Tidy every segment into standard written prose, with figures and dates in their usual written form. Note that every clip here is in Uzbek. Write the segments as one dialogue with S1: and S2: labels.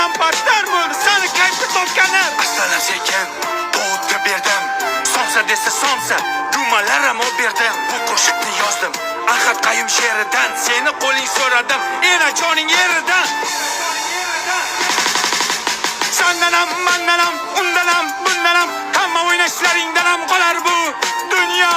S1: sendan battar bo'ldi seni kayfda topganlar.
S2: Aslana sekin doğutga berdim. Sonsa desa sonsa dumalar ham berdim. Bu qo'shiqni yozdim Ahad Qayum she'ridan. Seni qo'ling so'radim ena joning yeridan.
S1: Sendan ham mendan ham undan ham bundan ham hamma o'ynashlaringdan ham qolar bu dunyo.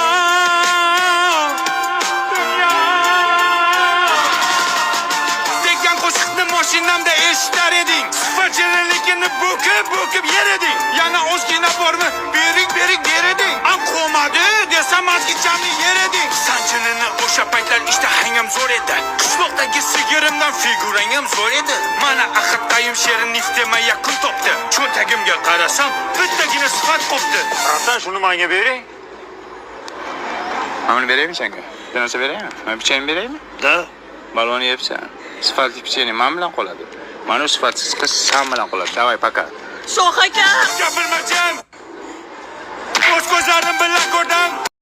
S1: Degan qo'shiqni mashinamda eshitar eding. Sifatchilikni bo'kib yer eding. Yana ozgina bormi bering ber eding. Am qo'madi desam azgichamni yer eding.
S2: Sanjinini o'sha paytlar ishtahang ham zo'r edi.
S1: Qishloqdagi sigirimdan figurang ham zo'r edi.
S2: Mana Ahad Qayum she'ri niftema yakun topdi.
S1: Cho'ntagimga qarasam bittagina sifat qopti.
S3: Hasan şunu menga bering.
S4: Mana buni beraymi senga? Bir narsa beraymi? Mana pichangni beraymi?
S3: Da.
S4: Balonni yebsan. Sifatli pichang men bilan qoladi. Mana shu sifatsiz qiz sen bilan qoladi. Davay paka.
S5: Shoh aka.
S1: Gapirmoqchim. O'z ko'zlarim bilan ko'rdim.